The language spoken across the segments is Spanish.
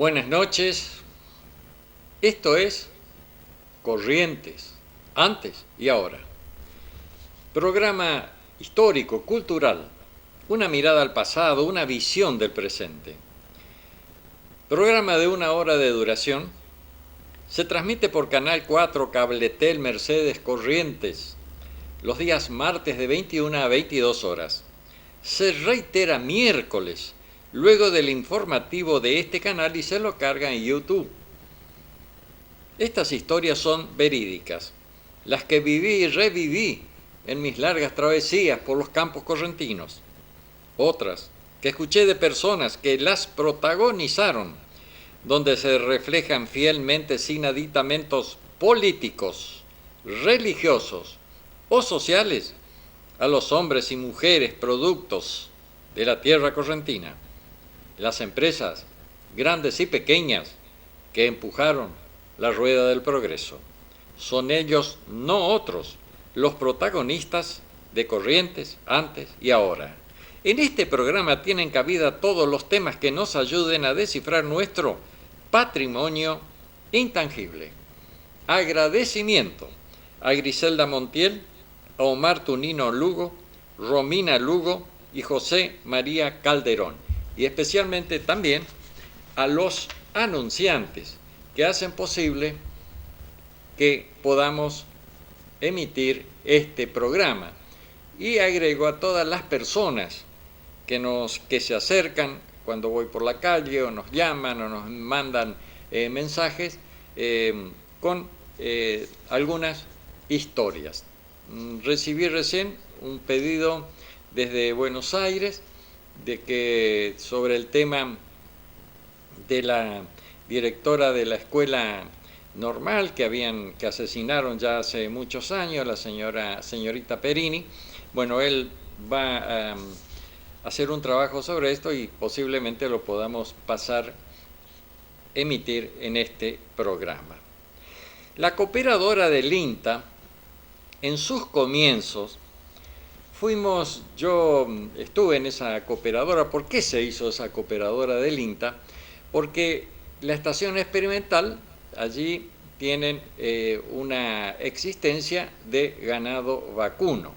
Buenas noches, esto es Corrientes, antes y ahora. Programa histórico, cultural, una mirada al pasado, una visión del presente. Programa de 1 hora de duración, se transmite por Canal 4 Cabletel Mercedes Corrientes, los días martes de 21 a 22 horas. Se reitera miércoles, luego del informativo de este canal y se lo carga en YouTube. Estas historias son verídicas, las que viví y reviví en mis largas travesías por los campos correntinos. Otras que escuché de personas que las protagonizaron, donde se reflejan fielmente sin aditamentos políticos, religiosos o sociales a los hombres y mujeres productos de la tierra correntina. Las empresas, grandes y pequeñas, que empujaron la rueda del progreso. Son ellos, no otros, los protagonistas de Corrientes antes y ahora. En este programa tienen cabida todos los temas que nos ayuden a descifrar nuestro patrimonio intangible. Agradecimiento a Griselda Montiel, a Omar Tunino Lugo, Romina Lugo y José María Calderón. Y especialmente también a los anunciantes que hacen posible que podamos emitir este programa. Y agrego a todas las personas que se acercan cuando voy por la calle o nos llaman o nos mandan mensajes con algunas historias. Recibí recién un pedido desde Buenos Aires sobre el tema de la directora de la escuela normal que asesinaron ya hace muchos años, la señorita Perini. Bueno, él va a hacer un trabajo sobre esto y posiblemente lo podamos emitir en este programa. La cooperadora del INTA, en sus comienzos, yo estuve en esa cooperadora. ¿Por qué se hizo esa cooperadora del INTA? Porque la estación experimental, allí tienen una existencia de ganado vacuno.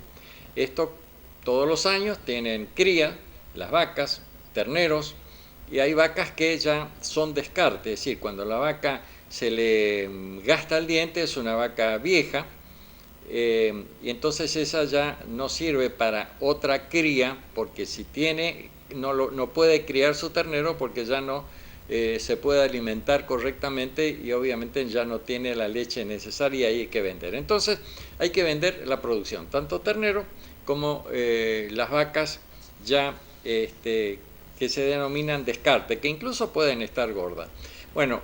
Esto todos los años tienen cría, las vacas, terneros, y hay vacas que ya son descarte, es decir, cuando la vaca se le gasta el diente es una vaca vieja, y entonces esa ya no sirve para otra cría, porque si no puede criar su ternero porque ya no se puede alimentar correctamente y obviamente ya no tiene la leche necesaria y hay que vender. Entonces hay que vender la producción, tanto ternero como las vacas ya que se denominan descarte, que incluso pueden estar gordas. Bueno,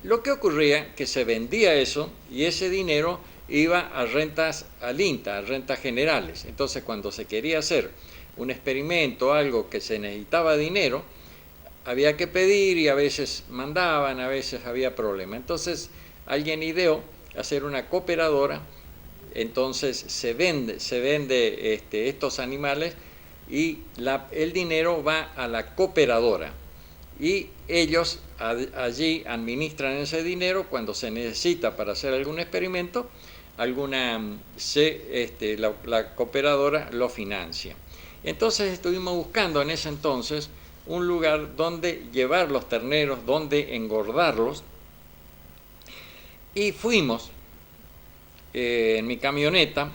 lo que ocurría que se vendía eso y ese dinero iba a rentas al INTA, a rentas generales. Entonces, cuando se quería hacer un experimento, algo que se necesitaba dinero, había que pedir y a veces mandaban, a veces había problema. Entonces, alguien ideó hacer una cooperadora, entonces se vende estos animales y el dinero va a la cooperadora. Y ellos allí administran ese dinero cuando se necesita para hacer algún experimento, la cooperadora lo financia. Entonces estuvimos buscando en ese entonces un lugar donde llevar los terneros, donde engordarlos, y fuimos en mi camioneta.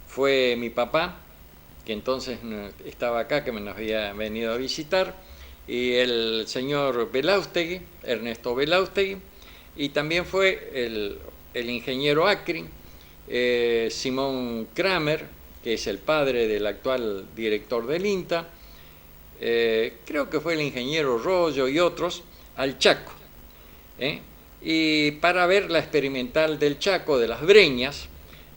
Fue mi papá, que entonces estaba acá, que nos había venido a visitar, y el señor Belaustegui, Ernesto Belaustegui, y también fue el ingeniero Acri, Simón Kramer, que es el padre del actual director del INTA, creo que fue el ingeniero Rollo y otros, al Chaco, y para ver la experimental del Chaco, de las Breñas,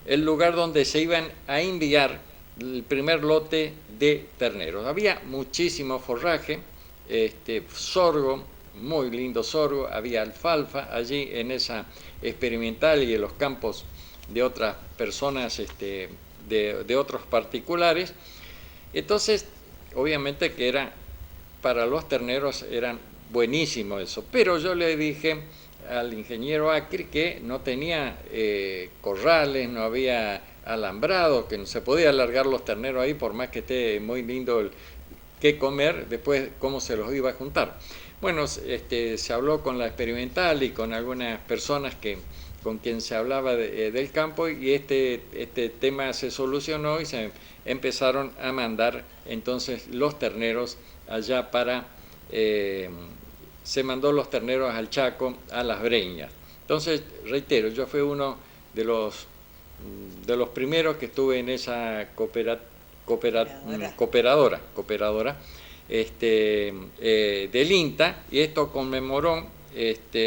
el lugar donde se iban a enviar el primer lote de terneros. Había muchísimo forraje, sorgo, muy lindo sorgo, había alfalfa allí en esa experimental y en los campos de otras personas, de otros particulares. Entonces, obviamente que para los terneros eran buenísimo eso. Pero yo le dije al ingeniero Acri que no tenía corrales, no había alambrado, que no se podía alargar los terneros ahí por más que esté muy lindo el qué comer, después cómo se los iba a juntar. Bueno, se habló con la experimental y con algunas personas con quien se hablaba del campo, y este tema se solucionó y se empezaron a mandar entonces los terneros allá para... se mandó los terneros al Chaco, a Las Breñas. Entonces, reitero, yo fui uno de los primeros que estuve en esa cooperadora del INTA, y esto conmemoró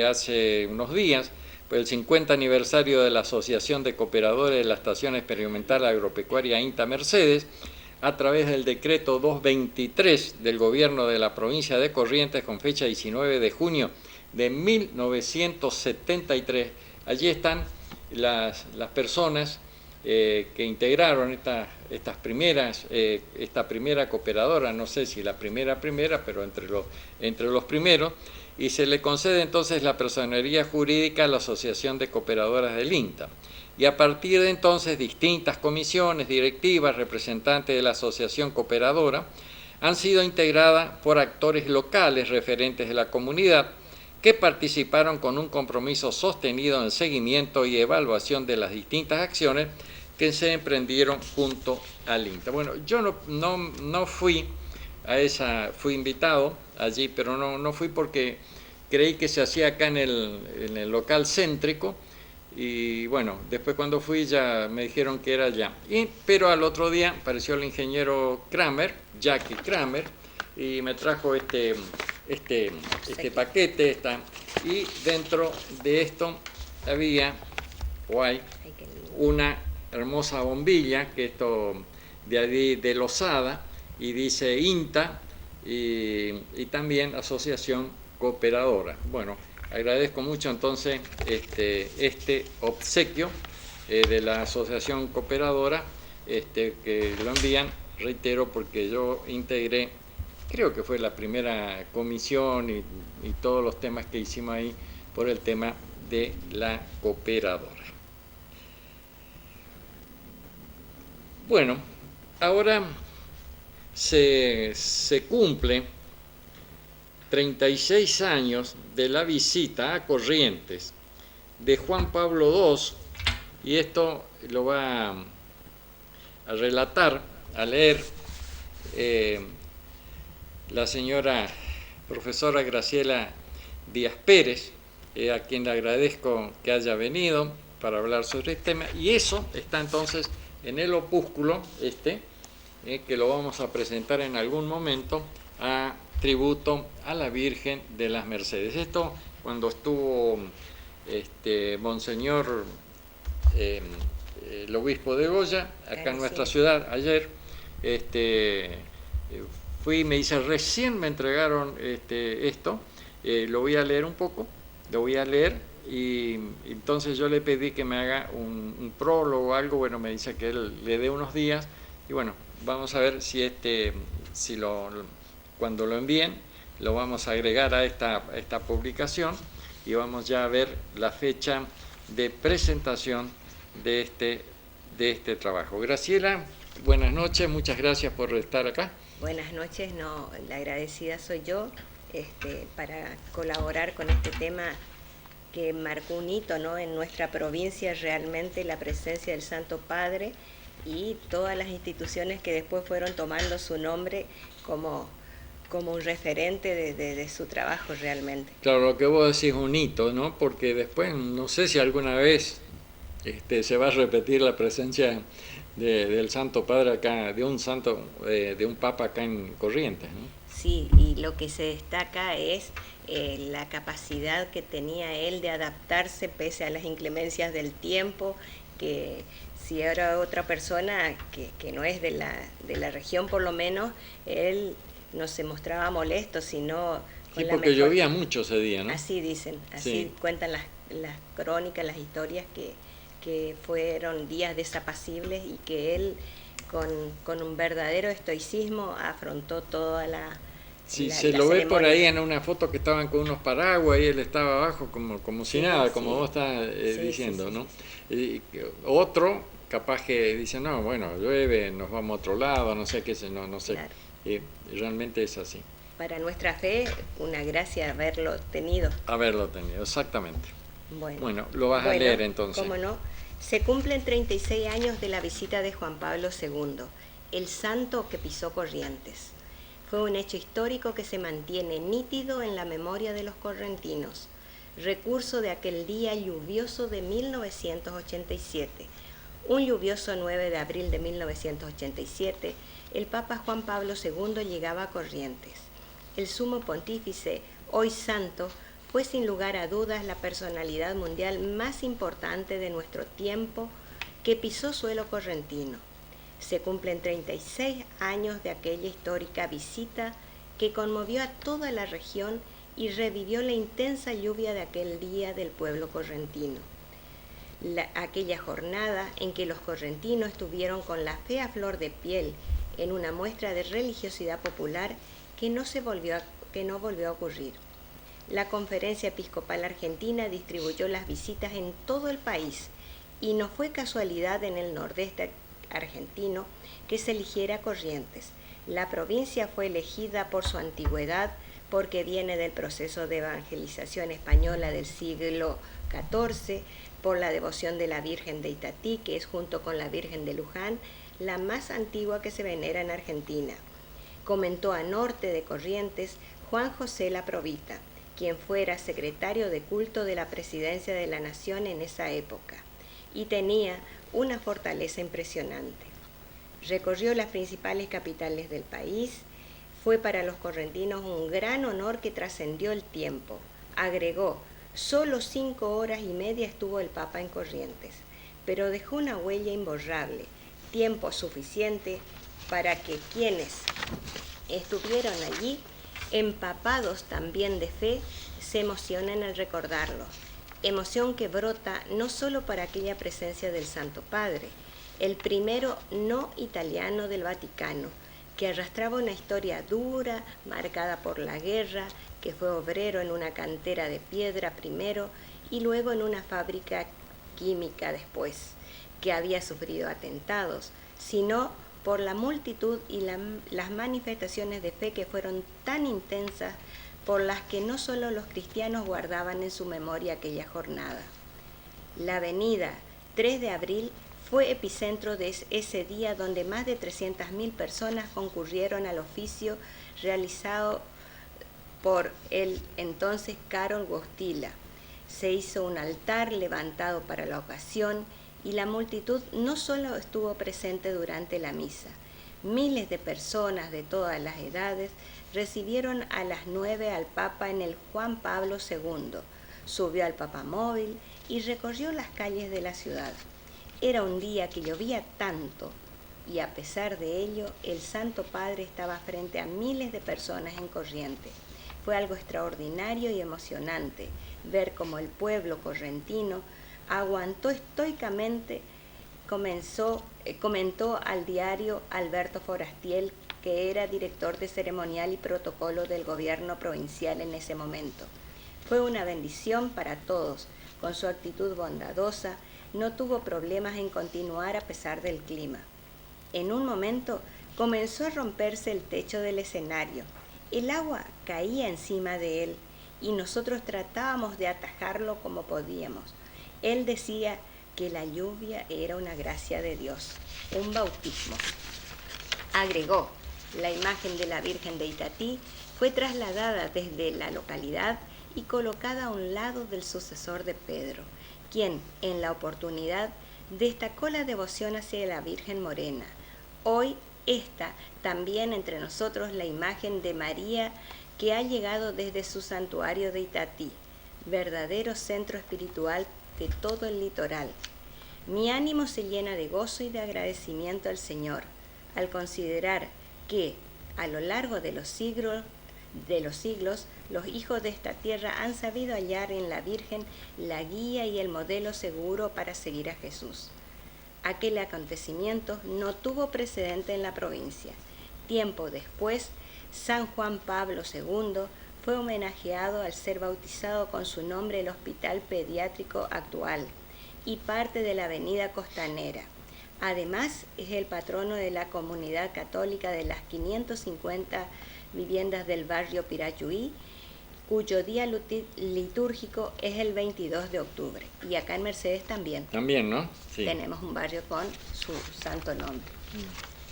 hace unos días pues, el 50 aniversario de la Asociación de Cooperadores de la Estación Experimental Agropecuaria INTA Mercedes, a través del decreto 223 del gobierno de la provincia de Corrientes con fecha 19 de junio de 1973. Allí están las personas que integraron esta primera cooperadora, no sé si la primera, pero entre los primeros, y se le concede entonces la personería jurídica a la Asociación de Cooperadoras del INTA. Y a partir de entonces distintas comisiones, directivas, representantes de la asociación cooperadora han sido integradas por actores locales referentes de la comunidad que participaron con un compromiso sostenido en seguimiento y evaluación de las distintas acciones que se emprendieron junto al INTA. Bueno, yo no fui a esa, fui invitado allí, pero no fui porque creí que se hacía acá en el local céntrico. Y bueno, después cuando fui ya me dijeron que era allá. Pero al otro día apareció el ingeniero Kramer, Jackie Kramer, y me trajo este paquete. Y dentro de esto había, o hay, una hermosa bombilla, que esto de Losada, y dice INTA, y también Asociación Cooperadora. Bueno, agradezco mucho entonces este obsequio de la Asociación Cooperadora, que lo envían, reitero, porque yo integré, creo que fue la primera comisión y todos los temas que hicimos ahí por el tema de la cooperadora. Bueno, ahora se cumple 36 años de la visita a Corrientes de Juan Pablo II, y esto lo va a relatar, a leer, la señora profesora Graciela Díaz Pérez, a quien le agradezco que haya venido para hablar sobre este tema, y eso está entonces en el opúsculo que lo vamos a presentar en algún momento, a tributo a la Virgen de las Mercedes. Esto cuando estuvo Monseñor el obispo de Goya acá en nuestra ciudad ayer, fui y me dice, recién me entregaron esto, lo voy a leer un poco, y entonces yo le pedí que me haga un prólogo o algo. Bueno, me dice que él le dé unos días, y bueno, vamos a ver si cuando lo envíen lo vamos a agregar a esta publicación, y vamos ya a ver la fecha de presentación de este trabajo. Graciela, buenas noches, muchas gracias por estar acá. Buenas noches, la agradecida soy yo para colaborar con este tema que marcó un hito, ¿no?, en nuestra provincia, realmente la presencia del Santo Padre y todas las instituciones que después fueron tomando su nombre como un referente de su trabajo realmente. Claro, lo que vos decís es un hito, ¿no? Porque después no sé si alguna vez se va a repetir la presencia del Santo Padre acá, de un Papa acá en Corrientes, ¿no? Sí, y lo que se destaca es la capacidad que tenía él de adaptarse pese a las inclemencias del tiempo, que si era otra persona que no es de la región por lo menos, él no se mostraba molesto, sino... Sí, porque llovía mucho ese día, ¿no? Así dicen, así sí. Cuentan las crónicas, las historias, que fueron días desapacibles y que él con un verdadero estoicismo afrontó toda Sí, la, se la lo ve por ceremonia. ahí en una foto que estaban con unos paraguas y él estaba abajo como si Sí, nada, sí, como vos estás sí, sí, diciendo, sí, ¿no? sí, sí. Y otro capaz que dice, no, bueno, llueve, nos vamos a otro lado, no sé qué sé, no, no sé. Claro. Eh, Realmente es así. Para nuestra fe, una gracia haberlo tenido. Haberlo tenido, exactamente. Bueno, Bueno, lo vas a bueno, leer entonces. cómo no. Se cumplen 36 años de la visita de Juan Pablo II, el santo que pisó Corrientes. Fue un hecho histórico que se mantiene nítido en la memoria de los correntinos, recurso de aquel día lluvioso de 1987. Un lluvioso 9 de abril de 1987, el Papa Juan Pablo II llegaba a Corrientes. El sumo pontífice, hoy santo, fue sin lugar a dudas la personalidad mundial más importante de nuestro tiempo que pisó suelo correntino. Se cumplen 36 años de aquella histórica visita que conmovió a toda la región y revivió la intensa lluvia de aquel día del pueblo correntino. Aquella jornada en que los correntinos estuvieron con la fe a flor de piel en una muestra de religiosidad popular que no volvió a ocurrir. La Conferencia Episcopal Argentina distribuyó las visitas en todo el país y no fue casualidad en el nordeste argentino que se eligiera Corrientes. La provincia fue elegida por su antigüedad porque viene del proceso de evangelización española del siglo XIV, por la devoción de la Virgen de Itatí, que es junto con la Virgen de Luján la más antigua que se venera en Argentina. Comentó a norte de Corrientes Juan José Laprovita, quien fuera secretario de culto de la Presidencia de la Nación en esa época, y tenía una fortaleza impresionante. Recorrió las principales capitales del país. Fue para los correntinos un gran honor que trascendió el tiempo. Agregó, solo 5 horas y media estuvo el Papa en Corrientes, pero dejó una huella imborrable, tiempo suficiente para que quienes estuvieron allí, empapados también de fe, se emocionen al recordarlo. Emoción que brota no solo para aquella presencia del Santo Padre, el primero no italiano del Vaticano, que arrastraba una historia dura, marcada por la guerra, que fue obrero en una cantera de piedra primero y luego en una fábrica química después, que había sufrido atentados, sino por la multitud y las manifestaciones de fe que fueron tan intensas, por las que no solo los cristianos guardaban en su memoria aquella jornada. La avenida 3 de abril fue epicentro de ese día donde más de 300.000 personas concurrieron al oficio realizado por el entonces Karol Wojtyła. Se hizo un altar levantado para la ocasión y la multitud no solo estuvo presente durante la misa. Miles de personas de todas las edades recibieron a las 9 al Papa en el Juan Pablo II. Subió al papamóvil y recorrió las calles de la ciudad. Era un día que llovía tanto y a pesar de ello, el Santo Padre estaba frente a miles de personas en Corrientes. Fue algo extraordinario y emocionante ver cómo el pueblo correntino aguantó estoicamente. Comentó al diario Alberto Forastiel, que era director de ceremonial y protocolo del gobierno provincial en ese momento. Fue una bendición para todos. Con su actitud bondadosa, no tuvo problemas en continuar a pesar del clima. En un momento comenzó a romperse el techo del escenario. El agua caía encima de él y nosotros tratábamos de atajarlo como podíamos. Él decía que la lluvia era una gracia de Dios, un bautismo. Agregó, la imagen de la Virgen de Itatí fue trasladada desde la localidad y colocada a un lado del sucesor de Pedro, quien, en la oportunidad, destacó la devoción hacia la Virgen Morena. Hoy está también entre nosotros la imagen de María que ha llegado desde su santuario de Itatí, verdadero centro espiritual de todo el litoral. Mi ánimo se llena de gozo y de agradecimiento al Señor, al considerar que, a lo largo de los siglos, los hijos de esta tierra han sabido hallar en la Virgen la guía y el modelo seguro para seguir a Jesús. Aquel acontecimiento no tuvo precedente en la provincia. Tiempo después, San Juan Pablo II fue homenajeado al ser bautizado con su nombre el Hospital Pediátrico actual y parte de la Avenida Costanera. Además, es el patrono de la comunidad católica de las 550 viviendas del barrio Pirachuí, cuyo día litúrgico es el 22 de octubre. Y acá en Mercedes también. También, ¿no? Sí. Tenemos un barrio con su santo nombre.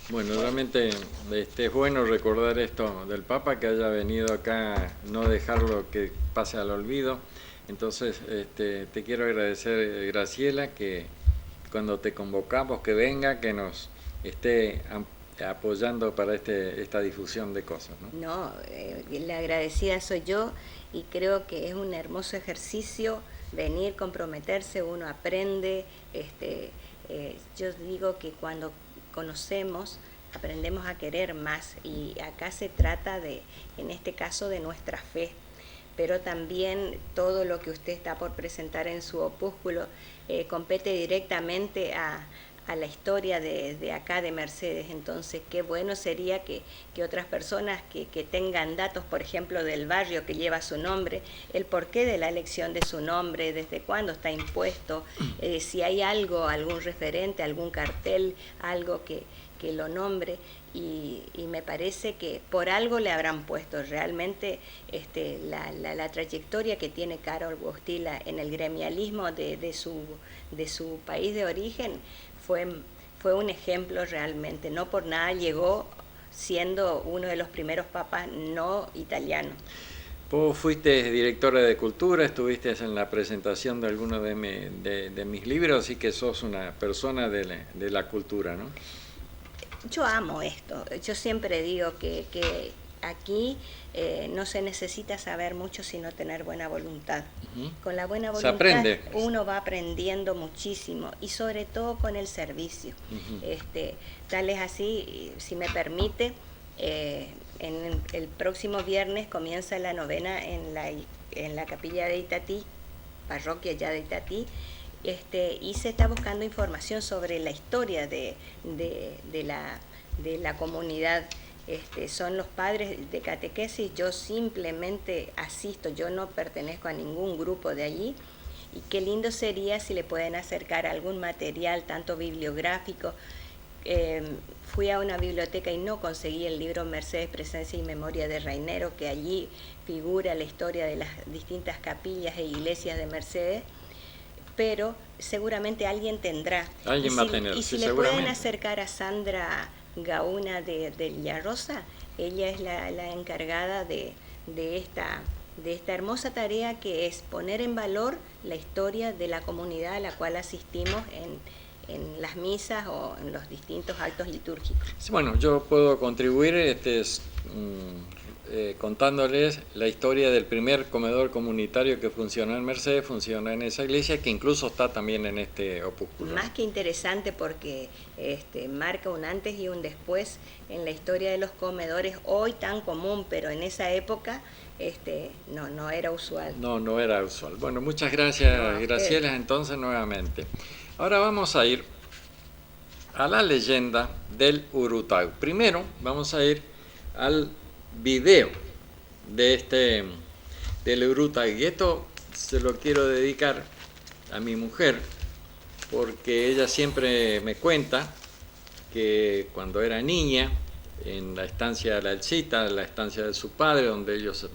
Bueno, realmente es bueno recordar esto del Papa, que haya venido acá, no dejarlo que pase al olvido. Entonces, te quiero agradecer, Graciela, que cuando te convocamos que venga, que nos esté apoyando para esta difusión de cosas, ¿no? No, la agradecida soy yo y creo que es un hermoso ejercicio venir, comprometerse, uno aprende. Yo digo que cuando conocemos, aprendemos a querer más y acá se trata de, en este caso, de nuestra fe. Pero también todo lo que usted está por presentar en su opúsculo compete directamente a la historia de acá de Mercedes. Entonces, qué bueno sería que otras personas que tengan datos, por ejemplo, del barrio que lleva su nombre, el porqué de la elección de su nombre, desde cuándo está impuesto, si hay algo, algún referente, algún cartel, algo que lo nombre, y me parece que por algo le habrán puesto realmente la trayectoria que tiene Karol Wojtyla en el gremialismo de su país de origen fue un ejemplo realmente. No por nada llegó siendo uno de los primeros papas no italianos. Vos fuiste directora de Cultura, estuviste en la presentación de algunos de mis libros, así que sos una persona de la cultura, ¿no? Yo amo esto. Yo siempre digo que aquí no se necesita saber mucho sino tener buena voluntad. Con la buena voluntad uno va aprendiendo muchísimo y sobre todo con el servicio. Tal es así, si me permite, en el próximo viernes comienza la novena en la capilla de Itatí, parroquia ya de Itatí. Y se está buscando información sobre la historia de la comunidad. Son los padres de catequesis, yo simplemente asisto, yo no pertenezco a ningún grupo de allí, y qué lindo sería si le pueden acercar algún material, tanto bibliográfico. Fui a una biblioteca y no conseguí el libro Mercedes, Presencia y Memoria de Rainero, que allí figura la historia de las distintas capillas e iglesias de Mercedes, pero seguramente alguien tendrá. Alguien va a tener, y si le pueden acercar a Sandra Gauna de Villarrosa, ella es la encargada de esta hermosa tarea, que es poner en valor la historia de la comunidad a la cual asistimos en las misas o en los distintos actos litúrgicos. Bueno, yo puedo contribuir contándoles la historia del primer comedor comunitario que funcionó en Mercedes, funcionó en esa iglesia, que incluso está también en este opúsculo. Más que interesante, porque marca un antes y un después en la historia de los comedores, hoy tan común, pero en esa época no era usual. No era usual. Bueno, muchas gracias, Graciela, entonces nuevamente. Ahora vamos a ir a la leyenda del Urutau. Primero vamos a ir al video del Urutau, y esto se lo quiero dedicar a mi mujer, porque ella siempre me cuenta que cuando era niña, en la estancia de la Elcita, la estancia de su padre, donde ellos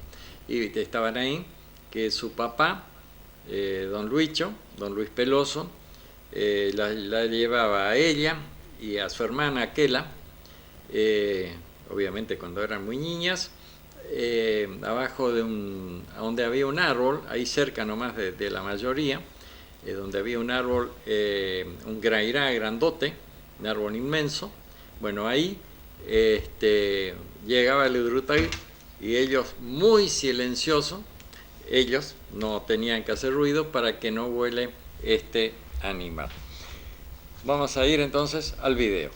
estaban ahí, que su papá, don Luis Peloso, la llevaba a ella y a su hermana Aquela, obviamente cuando eran muy niñas, abajo de donde había un árbol, ahí cerca nomás de la mayoría, donde había un árbol, un grairá grandote, un árbol inmenso. Bueno, ahí llegaba el Urutau y ellos, muy silenciosos, ellos no tenían que hacer ruido para que no vuele este animal. Vamos a ir entonces al video.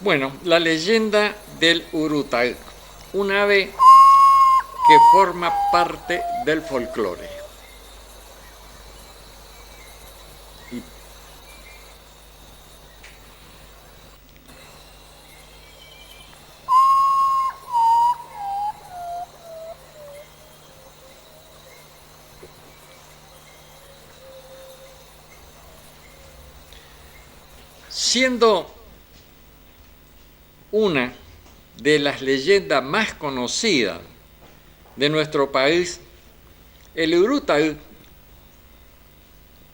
Bueno, la leyenda del Urutag, un ave que forma parte del folclore. Siendo una de las leyendas más conocidas de nuestro país, el urutag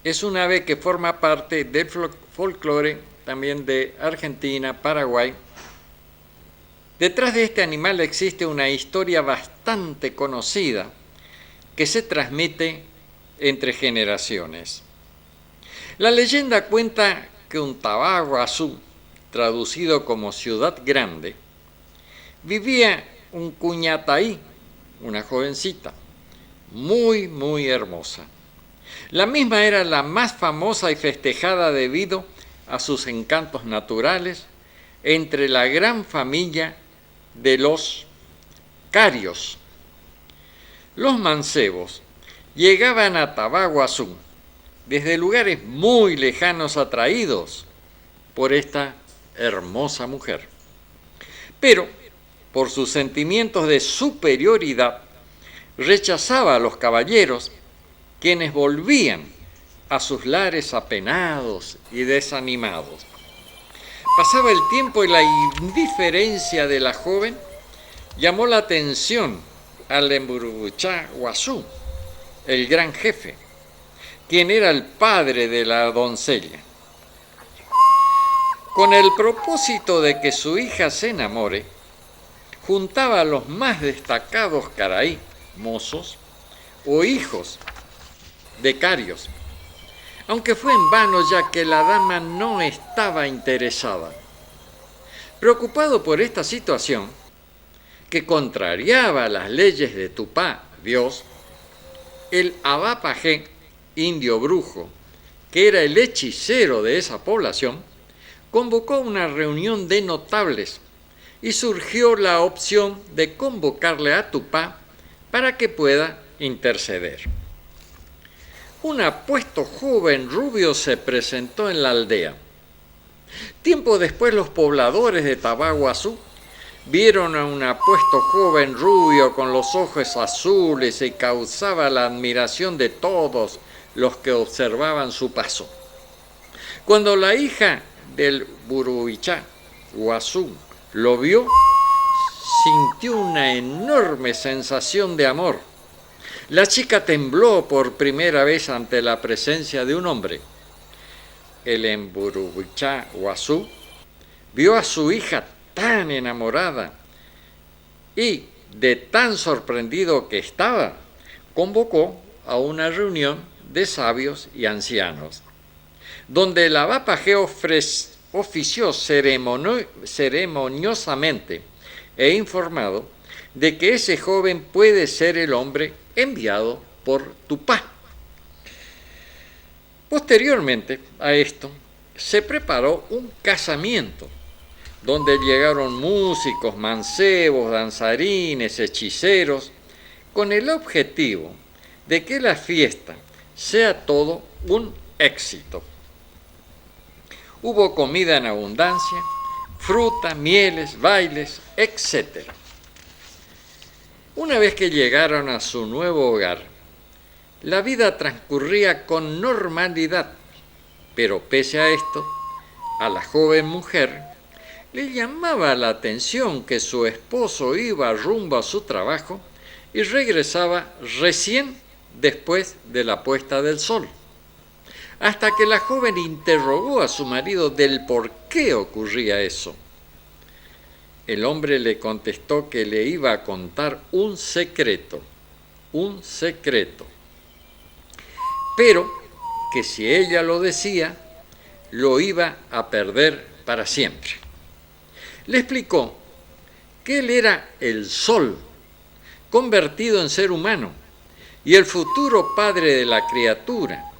es un ave que forma parte del folclore también de Argentina, Paraguay. Detrás de este animal existe una historia bastante conocida que se transmite entre generaciones. La leyenda cuenta que un Tabaguazú, traducido como ciudad grande, vivía un cuñataí, una jovencita, muy hermosa. La misma era la más famosa y festejada debido a sus encantos naturales entre la gran familia de los carios. Los mancebos llegaban a Tabaguazú desde lugares muy lejanos atraídos por esta hermosa mujer. Pero, por sus sentimientos de superioridad, rechazaba a los caballeros, quienes volvían a sus lares apenados y desanimados. Pasaba el tiempo y la indiferencia de la joven llamó la atención al Emburubuchá Guazú, el gran jefe, quien era el padre de la doncella. Con el propósito de que su hija se enamore, juntaba a los más destacados caraí, mozos o hijos de carios, aunque fue en vano ya que la dama no estaba interesada. Preocupado por esta situación, que contrariaba las leyes de Tupá, Dios, el Abá Pajé, indio brujo, que era el hechicero de esa población, convocó una reunión de notables y surgió la opción de convocarle a Tupá para que pueda interceder. Un apuesto joven rubio se presentó en la aldea. Tiempo después los pobladores de Tabaguazú vieron a un apuesto joven rubio con los ojos azules y causaba la admiración de todos los que observaban su paso. Cuando la hija del Burubichá, Guazú, lo vio, sintió una enorme sensación de amor. La chica tembló por primera vez ante la presencia de un hombre. El Emburubichá Guazú vio a su hija tan enamorada y de tan sorprendido que estaba, convocó a una reunión de sabios y ancianos, donde el Abá Pajé ofició ceremoniosamente e informado de que ese joven puede ser el hombre enviado por Tupá. Posteriormente a esto, se preparó un casamiento, donde llegaron músicos, mancebos, danzarines, hechiceros, con el objetivo de que la fiesta sea todo un éxito. Hubo comida en abundancia, fruta, mieles, bailes, etc. Una vez que llegaron a su nuevo hogar, la vida transcurría con normalidad, pero pese a esto, a la joven mujer le llamaba la atención que su esposo iba rumbo a su trabajo y regresaba recién después de la puesta del sol, hasta que la joven interrogó a su marido del por qué ocurría eso. El hombre le contestó que le iba a contar un secreto, pero que si ella lo decía, lo iba a perder para siempre. Le explicó que él era el sol, convertido en ser humano, y el futuro padre de la criatura,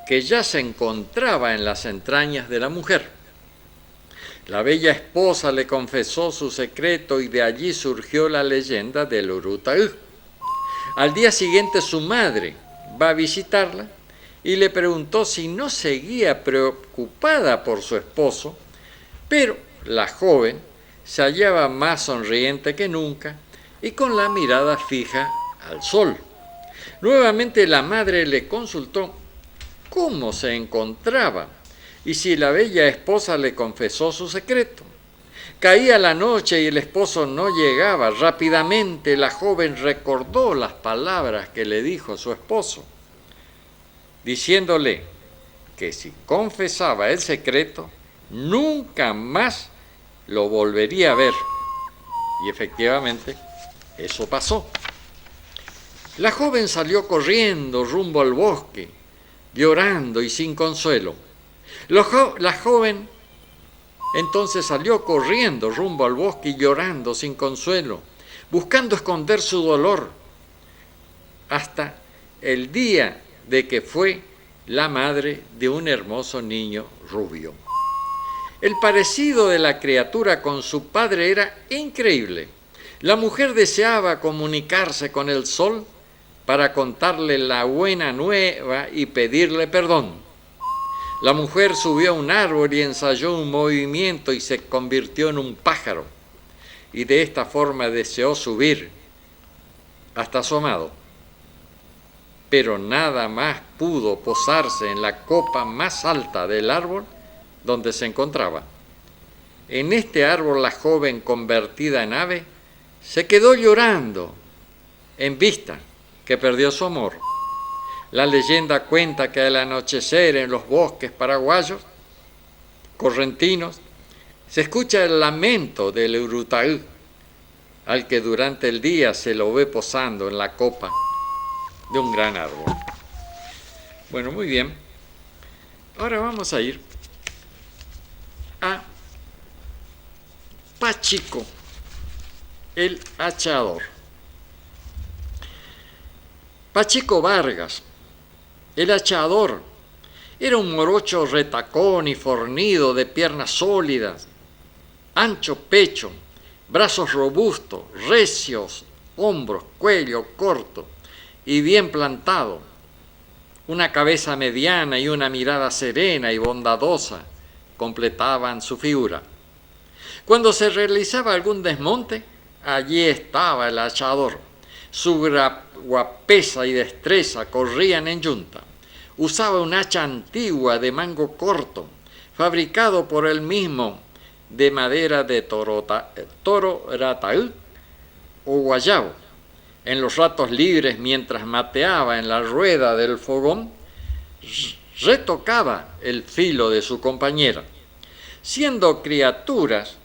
que ya se encontraba en las entrañas de la mujer. La bella esposa le confesó su secreto y de allí surgió la leyenda del Urutaú. Al día siguiente su madre va a visitarla y le preguntó si no seguía preocupada por su esposo, pero la joven se hallaba más sonriente que nunca y con la mirada fija al sol. Nuevamente la madre le consultó cómo se encontraba y si la bella esposa le confesó su secreto. Caía la noche y el esposo no llegaba. Rápidamente la joven recordó las palabras que le dijo su esposo, diciéndole que si confesaba el secreto, nunca más lo volvería a ver. Y efectivamente, eso pasó. La joven salió corriendo rumbo al bosque, llorando y sin consuelo. La joven entonces salió corriendo rumbo al bosque y llorando sin consuelo, buscando esconder su dolor, hasta el día de que fue la madre de un hermoso niño rubio. El parecido de la criatura con su padre era increíble. La mujer deseaba comunicarse con el sol para contarle la buena nueva y pedirle perdón. La mujer subió a un árbol y ensayó un movimiento y se convirtió en un pájaro. Y de esta forma deseó subir hasta su amado. Pero nada más pudo posarse en la copa más alta del árbol donde se encontraba. En este árbol la joven convertida en ave se quedó llorando en vista que perdió su amor. La leyenda cuenta que al anochecer en los bosques paraguayos, correntinos, se escucha el lamento del Urutaú, al que durante el día se lo ve posando en la copa de un gran árbol. Bueno, muy bien. Ahora vamos a ir a Pachico, el hachador. Pachico Vargas, el hachador, era un morocho retacón y fornido de piernas sólidas, ancho pecho, brazos robustos, recios, hombros, cuello corto y bien plantado, una cabeza mediana y una mirada serena y bondadosa completaban su figura. Cuando se realizaba algún desmonte, allí estaba el hachador. Su guapesa y destreza corrían en yunta. Usaba un hacha antigua de mango corto, fabricado por él mismo de madera de tororataú o guayabo. En los ratos libres, mientras mateaba en la rueda del fogón, retocaba el filo de su compañera. Siendo criaturas,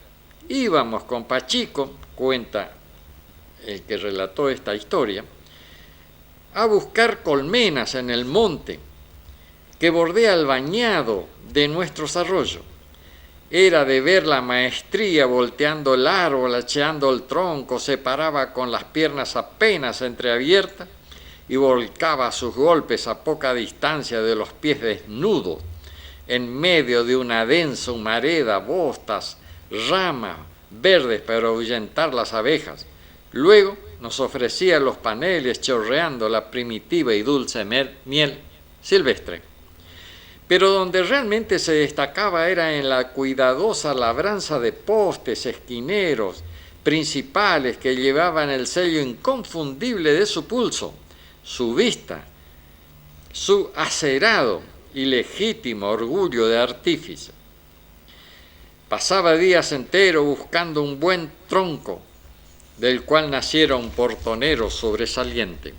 íbamos con Pachico, cuenta el que relató esta historia, a buscar colmenas en el monte que bordea el bañado de nuestros arroyos. Era de ver la maestría volteando el árbol, hacheando el tronco, se paraba con las piernas apenas entreabiertas y volcaba sus golpes a poca distancia de los pies desnudos, en medio de una densa humareda, bostas, ramas verdes para ahuyentar las abejas. Luego nos ofrecía los paneles chorreando la primitiva y dulce miel silvestre. Pero donde realmente se destacaba era en la cuidadosa labranza de postes, esquineros, principales que llevaban el sello inconfundible de su pulso, su vista, su acerado y legítimo orgullo de artífice. Pasaba días enteros buscando un buen tronco del cual naciera un portonero sobresaliente.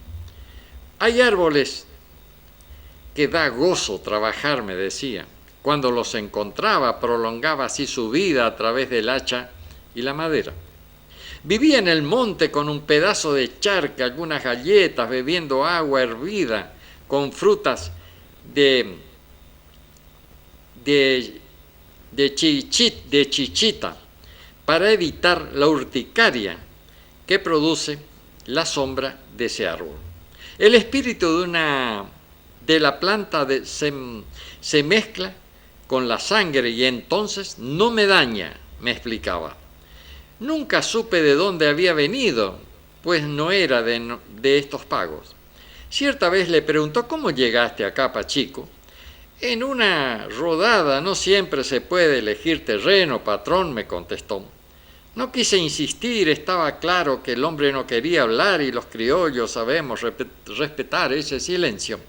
Hay árboles que da gozo trabajar, me decía. Cuando los encontraba, prolongaba así su vida a través del hacha y la madera. Vivía en el monte con un pedazo de charca, algunas galletas, bebiendo agua hervida con frutas de chichita para evitar la urticaria que produce la sombra de ese árbol. El espíritu de la planta se mezcla con la sangre y entonces no me daña, me explicaba. Nunca supe de dónde había venido, pues no era de estos pagos. Cierta vez le preguntó: ¿cómo llegaste acá, Pachico? En una rodada no siempre se puede elegir terreno, patrón, me contestó. No quise insistir, estaba claro que el hombre no quería hablar y los criollos sabemos respetar ese silencio.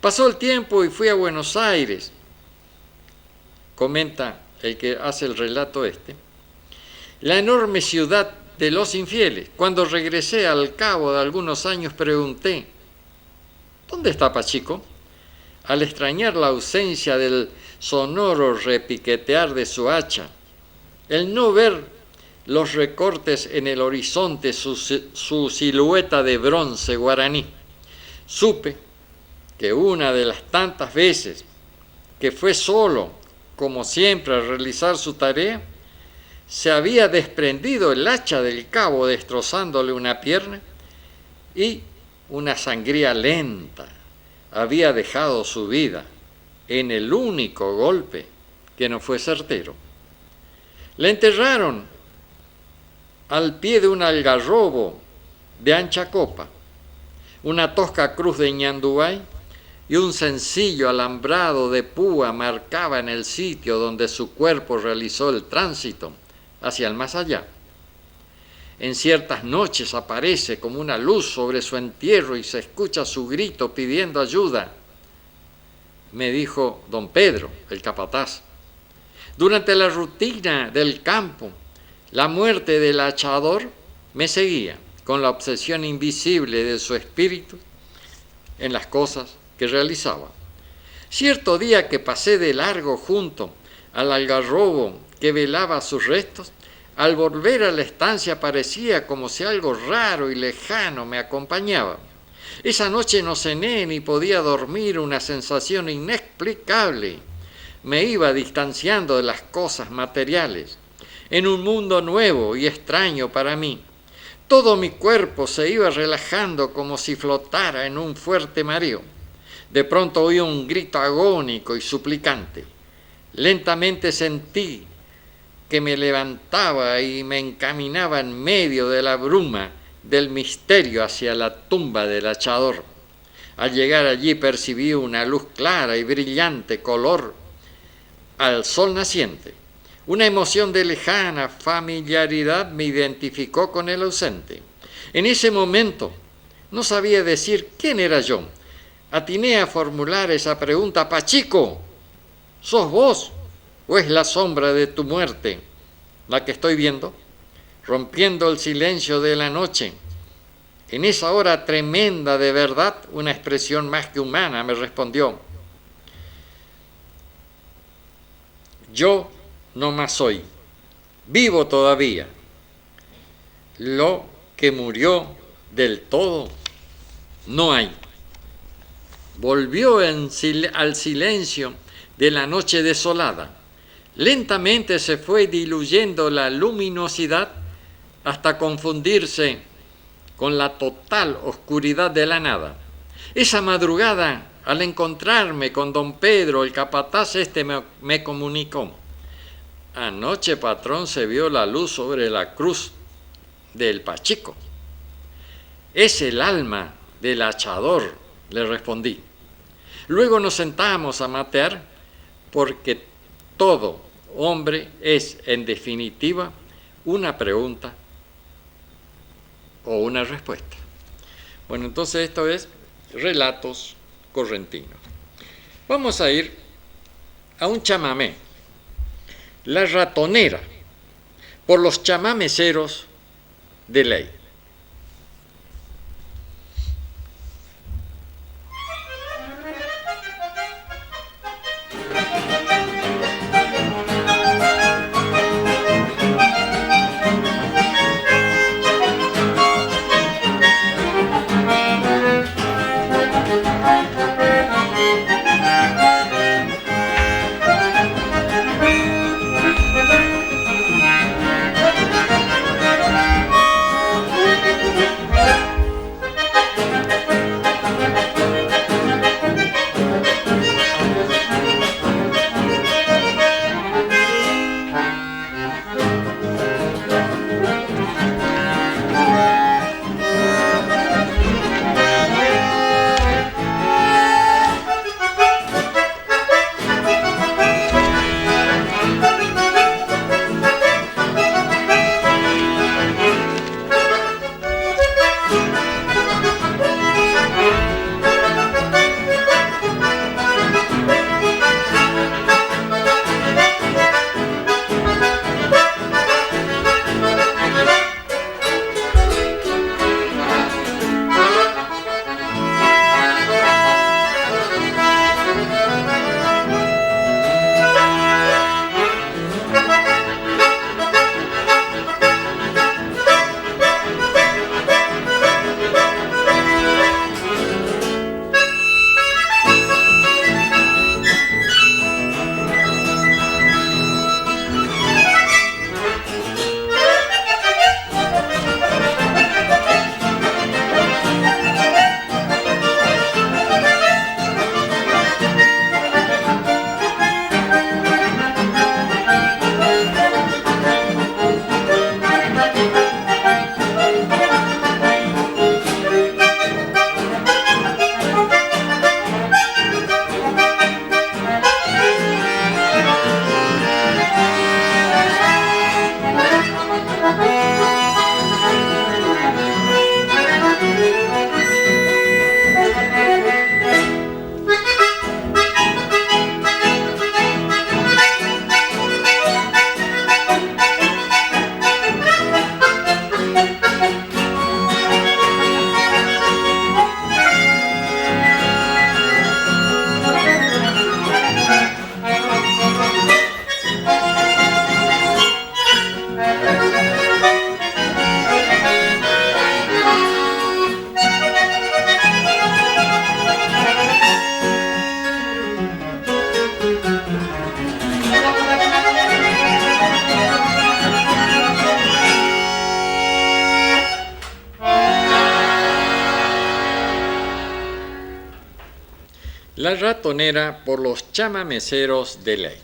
Pasó el tiempo y fui a Buenos Aires, comenta el que hace el relato la enorme ciudad de los infieles. Cuando regresé al cabo de algunos años pregunté: ¿dónde está Pachico? Al extrañar la ausencia del sonoro repiquetear de su hacha, el no ver los recortes en el horizonte, su silueta de bronce guaraní, supe que una de las tantas veces que fue solo, como siempre, a realizar su tarea, se había desprendido el hacha del cabo destrozándole una pierna y una sangría lenta había dejado su vida en el único golpe que no fue certero. Le enterraron al pie de un algarrobo de ancha copa, una tosca cruz de ñandubay y un sencillo alambrado de púa marcaban el sitio donde su cuerpo realizó el tránsito hacia el más allá. En ciertas noches aparece como una luz sobre su entierro y se escucha su grito pidiendo ayuda, me dijo don Pedro, el capataz. Durante la rutina del campo, la muerte del hachador me seguía con la obsesión invisible de su espíritu en las cosas que realizaba. Cierto día que pasé de largo junto al algarrobo que velaba sus restos, al volver a la estancia parecía como si algo raro y lejano me acompañaba. Esa noche no cené ni podía dormir, una sensación inexplicable me iba distanciando de las cosas materiales, en un mundo nuevo y extraño para mí. Todo mi cuerpo se iba relajando como si flotara en un fuerte mareo. De pronto oí un grito agónico y suplicante. Lentamente sentí que me levantaba y me encaminaba en medio de la bruma del misterio hacia la tumba del hachador. Al llegar allí percibí una luz clara y brillante, color al sol naciente. Una emoción de lejana familiaridad me identificó con el ausente. En ese momento no sabía decir quién era yo. Atiné a formular esa pregunta: Pachico, ¿sos vos o es la sombra de tu muerte la que estoy viendo? Rompiendo el silencio de la noche, en esa hora tremenda de verdad, una expresión más que humana me respondió: yo no más soy, vivo todavía. Lo que murió del todo no hay. Volvió al silencio de la noche desolada. Lentamente se fue diluyendo la luminosidad hasta confundirse con la total oscuridad de la nada. Esa madrugada, al encontrarme con don Pedro, el capataz me comunicó: anoche, patrón, se vio la luz sobre la cruz del Pachico. Es el alma del hachador, le respondí. Luego nos sentamos a matear, porque todo hombre es, en definitiva, una pregunta o una respuesta. Bueno, entonces esto es Relatos Correntinos. Vamos a ir a un chamamé, La Ratonera, por los chamameceros de ley. La ratonera por los chamameceros de ley.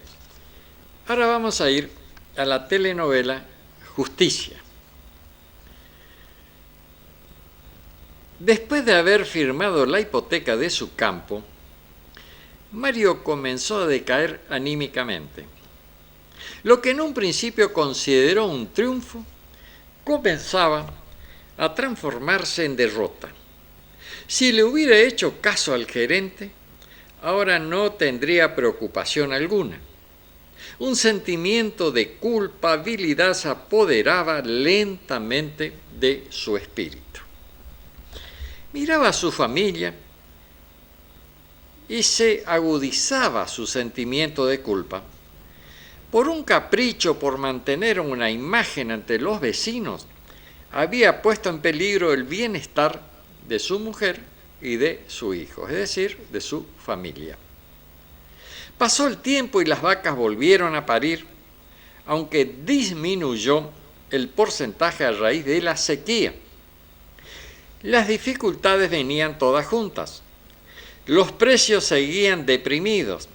Ahora vamos a ir a la telenovela Justicia. Después de haber firmado la hipoteca de su campo, Mario comenzó a decaer anímicamente. Lo que en un principio consideró un triunfo, comenzaba a transformarse en derrota. Si le hubiera hecho caso al gerente, ahora no tendría preocupación alguna. Un sentimiento de culpabilidad se apoderaba lentamente de su espíritu. Miraba a su familia y se agudizaba su sentimiento de culpa. Por un capricho por mantener una imagen ante los vecinos, había puesto en peligro el bienestar de su mujer y de su hijo, es decir, de su familia. Pasó el tiempo y las vacas volvieron a parir, aunque disminuyó el porcentaje a raíz de la sequía. Las dificultades venían todas juntas. Los precios seguían deprimidos.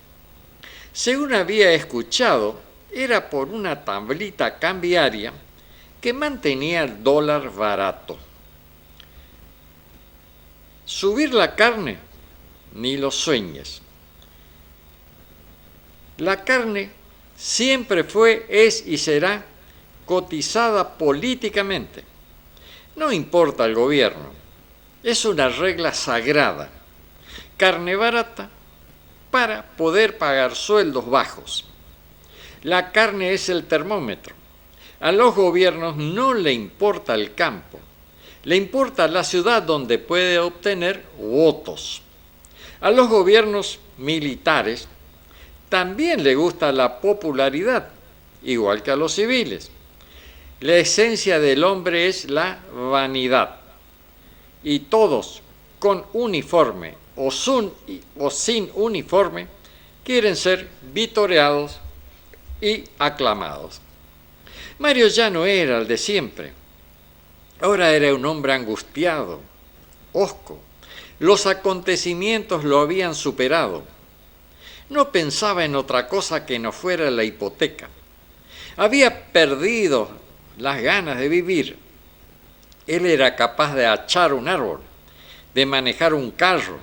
Según había escuchado, era por una tablita cambiaria que mantenía el dólar barato. Subir la carne, ni lo sueñes. La carne siempre fue, es y será cotizada políticamente. No importa el gobierno, es una regla sagrada. Carne barata para poder pagar sueldos bajos. La carne es el termómetro. A los gobiernos no le importa el campo, le importa la ciudad donde puede obtener votos. A los gobiernos militares también le gusta la popularidad, igual que a los civiles. La esencia del hombre es la vanidad. Y todos, con uniforme o sin uniforme, quieren ser vitoreados y aclamados. Mario ya no era el de siempre. Ahora era un hombre angustiado, hosco. Los acontecimientos lo habían superado. No pensaba en otra cosa que no fuera la hipoteca. Había perdido las ganas de vivir. Él era capaz de achar un árbol, de manejar un carro,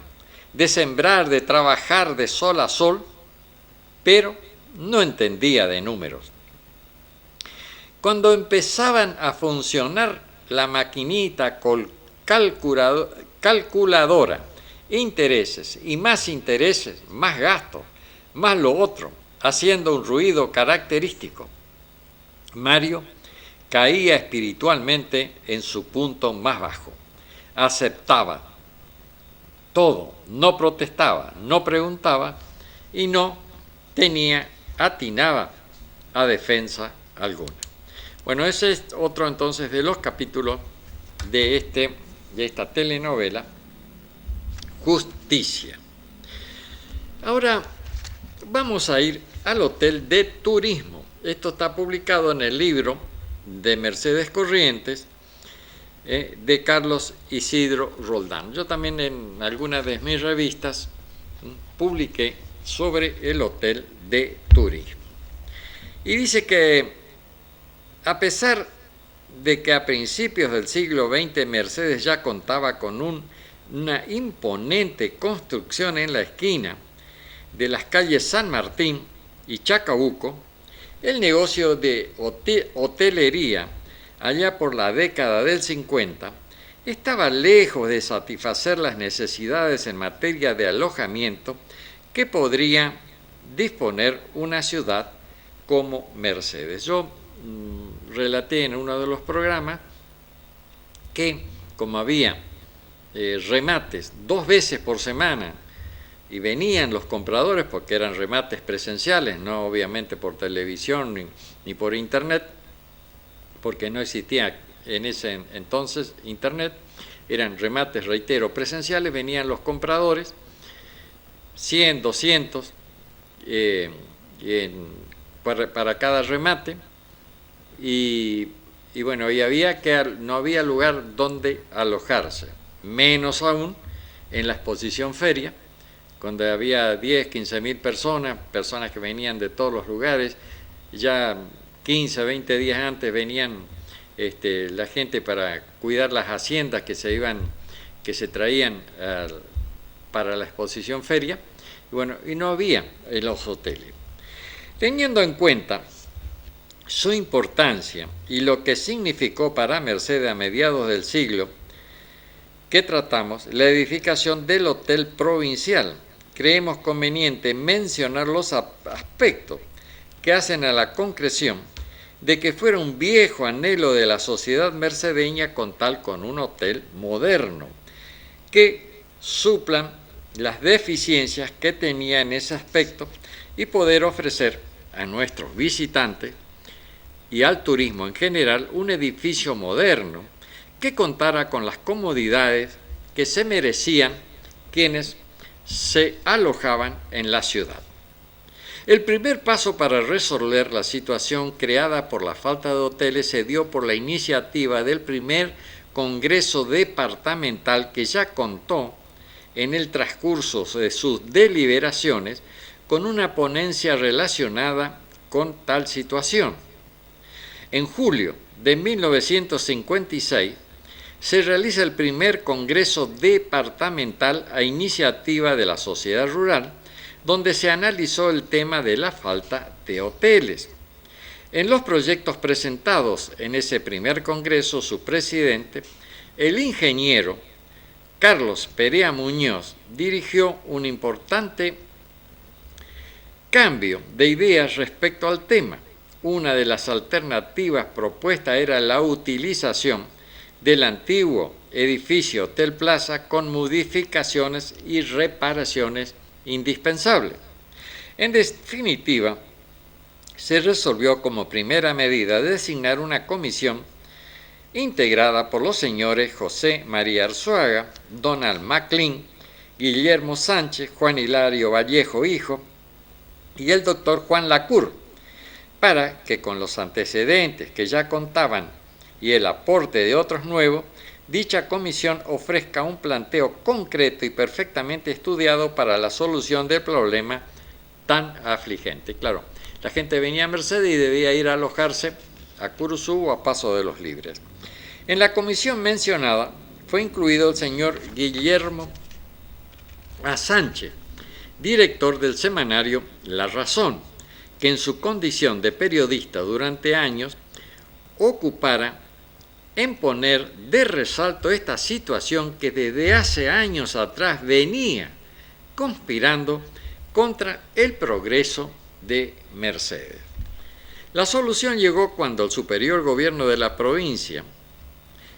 de sembrar, de trabajar de sol a sol, pero no entendía de números. Cuando empezaban a funcionar la maquinita calculadora, intereses, más gastos, más lo otro, haciendo un ruido característico, Mario caía espiritualmente en su punto más bajo. Aceptaba todo, no protestaba, no preguntaba y no atinaba a defensa alguna. Bueno, ese es otro entonces de los capítulos de esta telenovela, Justicia. Ahora vamos a ir al Hotel de Turismo. Esto está publicado en el libro de Mercedes Corrientes, de Carlos Isidro Roldán. Yo también en algunas de mis revistas publiqué sobre el Hotel de Turismo. Y dice que a pesar de que a principios del siglo XX Mercedes ya contaba con una imponente construcción en la esquina de las calles San Martín y Chacabuco, el negocio de hotelería allá por la década del 50 estaba lejos de satisfacer las necesidades en materia de alojamiento que podría disponer una ciudad como Mercedes. Yo relaté en uno de los programas que como había remates 2 veces por semana y venían los compradores porque eran remates presenciales, no obviamente por televisión ni por internet, porque no existía en ese entonces internet, eran remates, reitero, presenciales, venían los compradores, 100, 200 para cada remate, y bueno, y no había lugar donde alojarse, menos aún en la exposición feria, cuando había 10, 15.000 personas que venían de todos los lugares. Ya 15, 20 días antes venían la gente para cuidar las haciendas que se traían para la exposición feria, y no había en los hoteles. Teniendo en cuenta su importancia y lo que significó para Mercedes a mediados del siglo que tratamos, la edificación del Hotel Provincial, creemos conveniente mencionar los aspectos que hacen a la concreción de que fuera un viejo anhelo de la sociedad mercedeña contar con un hotel moderno que suplan las deficiencias que tenía en ese aspecto y poder ofrecer a nuestros visitantes y al turismo en general un edificio moderno que contara con las comodidades que se merecían quienes se alojaban en la ciudad. El primer paso para resolver la situación creada por la falta de hoteles se dio por la iniciativa del primer Congreso Departamental, que ya contó en el transcurso de sus deliberaciones con una ponencia relacionada con tal situación. En julio de 1956 se realiza el primer Congreso Departamental a iniciativa de la sociedad rural, donde se analizó el tema de la falta de hoteles. En los proyectos presentados en ese primer congreso, su presidente, el ingeniero Carlos Perea Muñoz, dirigió un importante cambio de ideas respecto al tema. Una de las alternativas propuestas era la utilización del antiguo edificio Hotel Plaza con modificaciones y reparaciones indispensables. En definitiva, se resolvió como primera medida designar una comisión integrada por los señores José María Arzuaga, Donald MacLean, Guillermo Sánchez, Juan Hilario Vallejo hijo y el doctor Juan Lacour, para que con los antecedentes que ya contaban y el aporte de otros nuevos, dicha comisión ofrezca un planteo concreto y perfectamente estudiado para la solución del problema tan afligente. Claro, la gente venía a Mercedes y debía ir a alojarse a Curuzú o a Paso de los Libres. En la comisión mencionada fue incluido el señor Guillermo A. Sánchez, director del semanario La Razón, que en su condición de periodista durante años ocupara en poner de resalto esta situación que desde hace años atrás venía conspirando contra el progreso de Mercedes. La solución llegó cuando el superior gobierno de la provincia,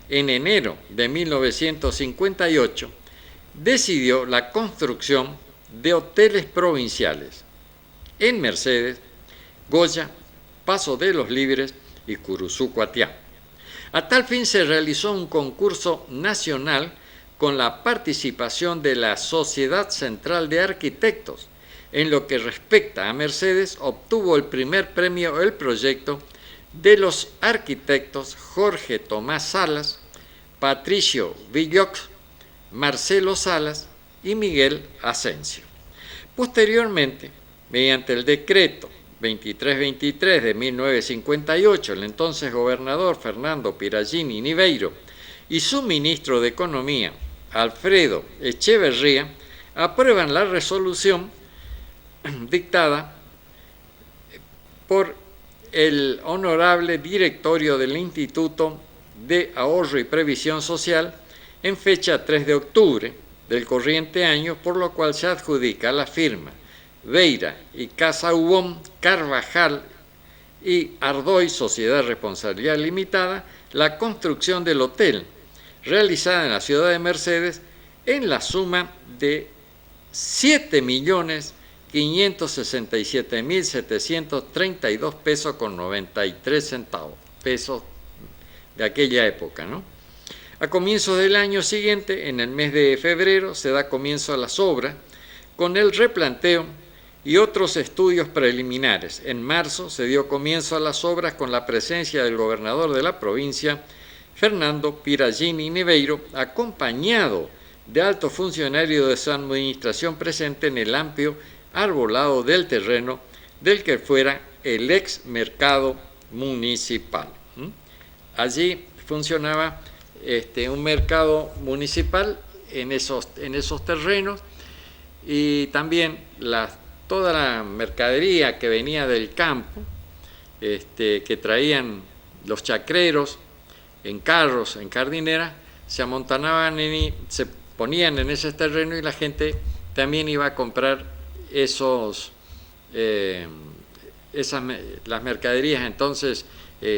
en enero de 1958, decidió la construcción de hoteles provinciales en Mercedes, Goya, Paso de los Libres y Curuzú Cuatiá. A tal fin se realizó un concurso nacional con la participación de la Sociedad Central de Arquitectos. En lo que respecta a Mercedes, obtuvo el primer premio el proyecto de los arquitectos Jorge Tomás Salas, Patricio Villox, Marcelo Salas y Miguel Asensio. Posteriormente, mediante el decreto 2323 de 1958, el entonces gobernador Fernando Piragini Niveiro y su ministro de Economía, Alfredo Echeverría, aprueban la resolución dictada por el honorable directorio del Instituto de Ahorro y Previsión Social en fecha 3 de octubre del corriente año, por lo cual se adjudica a la firma Veira y Casa Ubón, Carvajal y Ardoy, Sociedad de Responsabilidad Limitada, la construcción del hotel, realizada en la ciudad de Mercedes, en la suma de 7.567.732 pesos con 93 centavos, pesos de aquella época, ¿no? A comienzos del año siguiente, en el mes de febrero, se da comienzo a las obras con el replanteo y otros estudios preliminares. En marzo se dio comienzo a las obras con la presencia del gobernador de la provincia, Fernando Piragini Niveiro, acompañado de altos funcionarios de su administración presente en el amplio arbolado del terreno del que fuera el ex mercado municipal. Allí funcionaba un mercado municipal en esos terrenos, y también toda la mercadería que venía del campo, que traían los chacreros en carros, en jardineras, se amontanaban y se ponían en ese terreno, y la gente también iba a comprar las mercaderías, entonces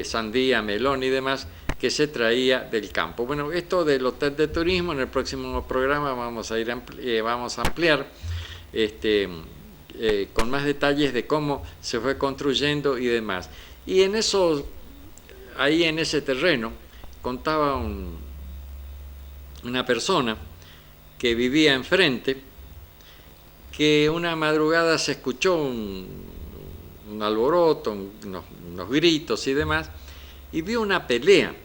sandía, melón y demás, que se traía del campo. Bueno, esto del hotel de turismo, en el próximo programa vamos a ampliar con más detalles de cómo se fue construyendo y demás. Y ahí en ese terreno contaba una persona que vivía enfrente, que una madrugada se escuchó un alboroto, unos gritos y demás, y vio una pelea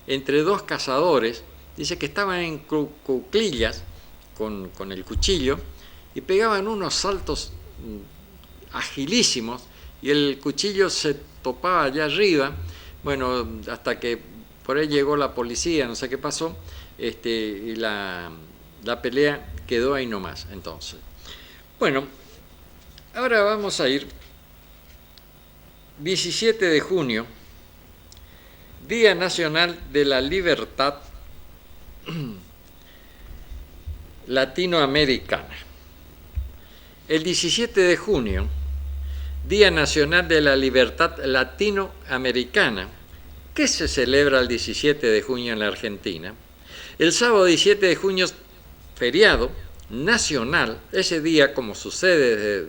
entre dos cazadores. Dice que estaban en cuclillas con el cuchillo y pegaban unos saltos agilísimos, y el cuchillo se topaba allá arriba. Bueno, hasta que por ahí llegó la policía, no sé qué pasó, y la pelea quedó ahí nomás. Entonces, bueno, ahora vamos a ir 17 de junio, Día Nacional de la Libertad Latinoamericana. El 17 de junio, Día Nacional de la Libertad Latinoamericana, que se celebra el 17 de junio en la Argentina. El sábado 17 de junio, feriado nacional. Ese día, como sucede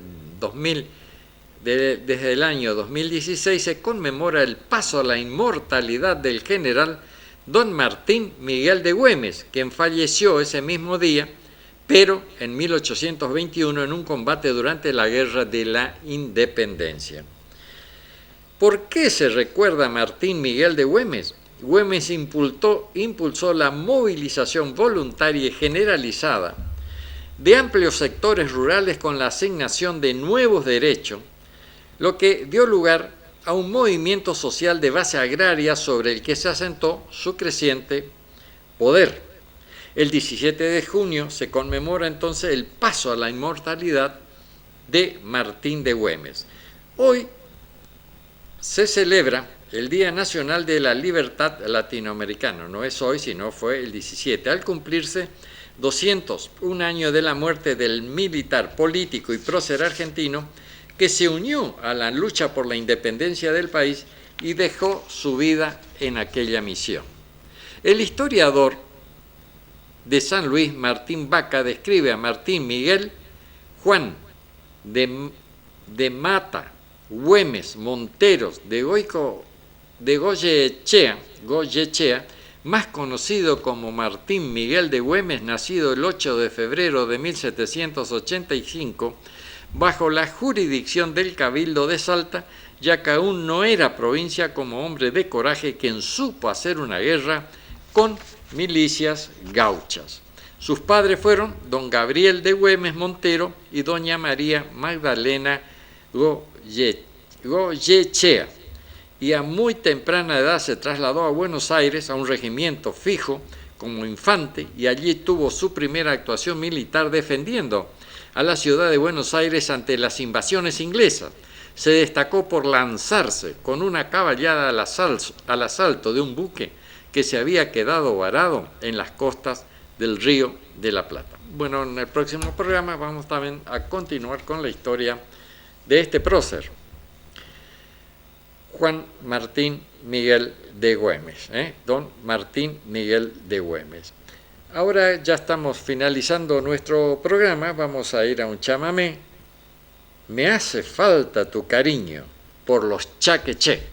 desde el año 2016, se conmemora el paso a la inmortalidad del general don Martín Miguel de Güemes, quien falleció ese mismo día, pero en 1821 en un combate durante la Guerra de la Independencia. ¿Por qué se recuerda a Martín Miguel de Güemes? Güemes impulsó la movilización voluntaria y generalizada de amplios sectores rurales con la asignación de nuevos derechos, lo que dio lugar a un movimiento social de base agraria sobre el que se asentó su creciente poder. El 17 de junio se conmemora entonces el paso a la inmortalidad de Martín de Güemes. Hoy se celebra el Día Nacional de la Libertad Latinoamericana. No es hoy, sino fue el 17, al cumplirse 201 años de la muerte del militar, político y prócer argentino que se unió a la lucha por la independencia del país y dejó su vida en aquella misión. El historiador de San Luis, Martín Vaca, describe a Martín Miguel Juan de Mata, Güemes, Monteros, de Goyechea, más conocido como Martín Miguel de Güemes, nacido el 8 de febrero de 1785, bajo la jurisdicción del Cabildo de Salta, ya que aún no era provincia, como hombre de coraje quien supo hacer una guerra con milicias gauchas. Sus padres fueron don Gabriel de Güemes Montero y doña María Magdalena Goyechea, y a muy temprana edad se trasladó a Buenos Aires a un regimiento fijo como infante, y allí tuvo su primera actuación militar defendiendo a la ciudad de Buenos Aires ante las invasiones inglesas. Se destacó por lanzarse con una caballada al asalto de un buque que se había quedado varado en las costas del Río de la Plata. Bueno, en el próximo programa vamos también a continuar con la historia de este prócer, Juan Martín Miguel de Güemes, don Martín Miguel de Güemes. Ahora ya estamos finalizando nuestro programa, vamos a ir a un chamamé. Me hace falta tu cariño, por los Chaqueché.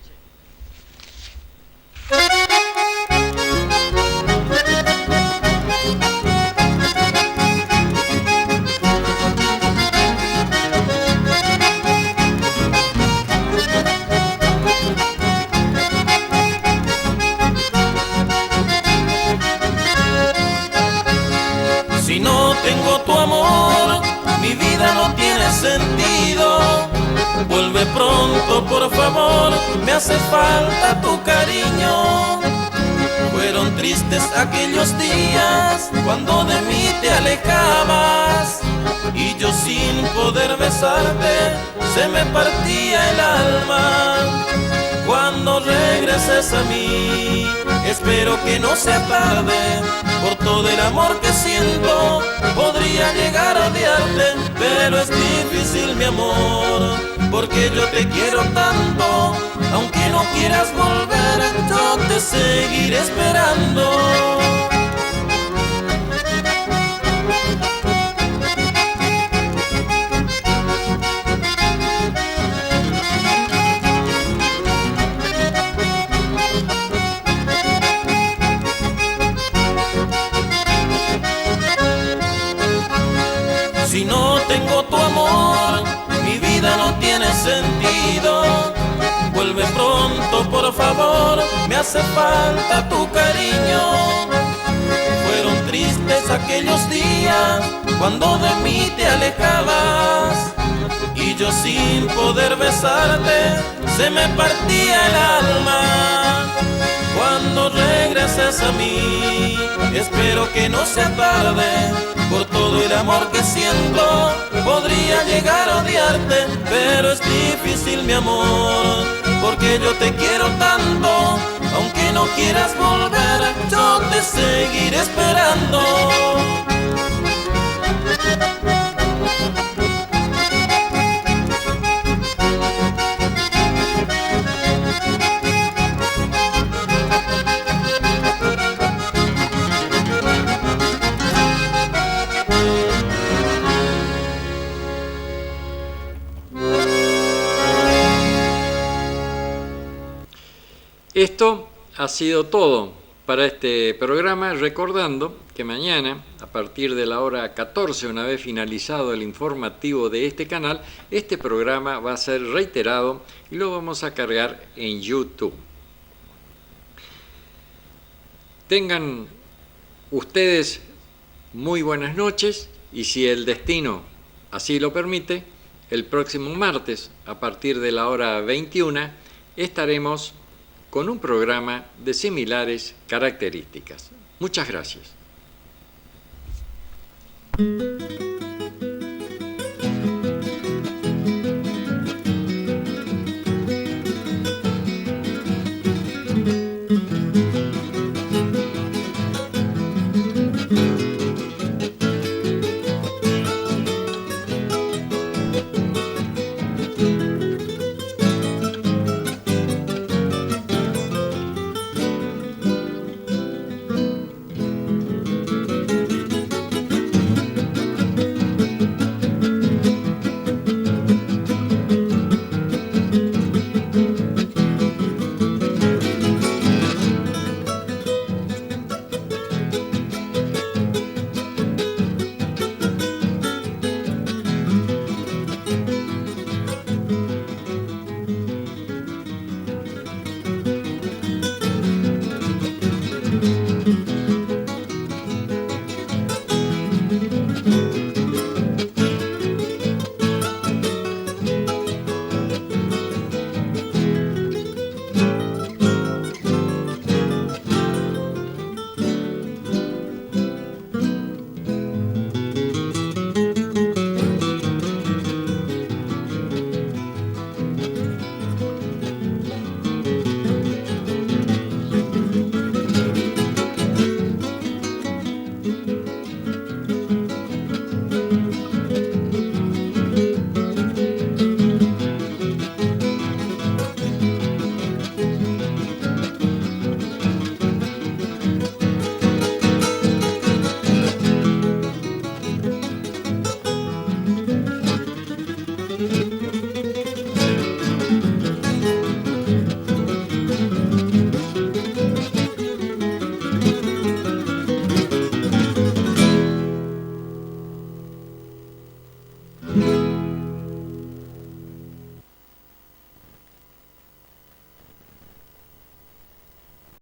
Si no tengo tu amor, mi vida no tiene sentido. Vuelve pronto, por favor, me hace falta tu cariño. Fueron tristes aquellos días cuando de mí te alejabas, y yo sin poder besarte se me partía el alma. Cuando regreses a mí, espero que no sea tarde. Por todo el amor que siento, podría llegar a odiarte, pero es difícil, mi amor, porque yo te quiero tanto. Aunque no quieras volver, yo te seguiré esperando. Si no tengo tu amor, mi vida no tiene sentido. Vuelve pronto, por favor, me hace falta tu cariño. Fueron tristes aquellos días cuando de mí te alejabas, y yo sin poder besarte se me partía el alma. Cuando regreses a mí, espero que no sea tarde. Por todo el amor que siento, podría llegar a odiarte, pero es difícil, mi amor, porque yo te quiero tanto. Aunque no quieras volver, yo te seguiré esperando. Esto ha sido todo para este programa, recordando que mañana, a partir de la hora 14, una vez finalizado el informativo de este canal, este programa va a ser reiterado y lo vamos a cargar en YouTube. Tengan ustedes muy buenas noches, y si el destino así lo permite, el próximo martes, a partir de la hora 21, estaremos con un programa de similares características. Muchas gracias.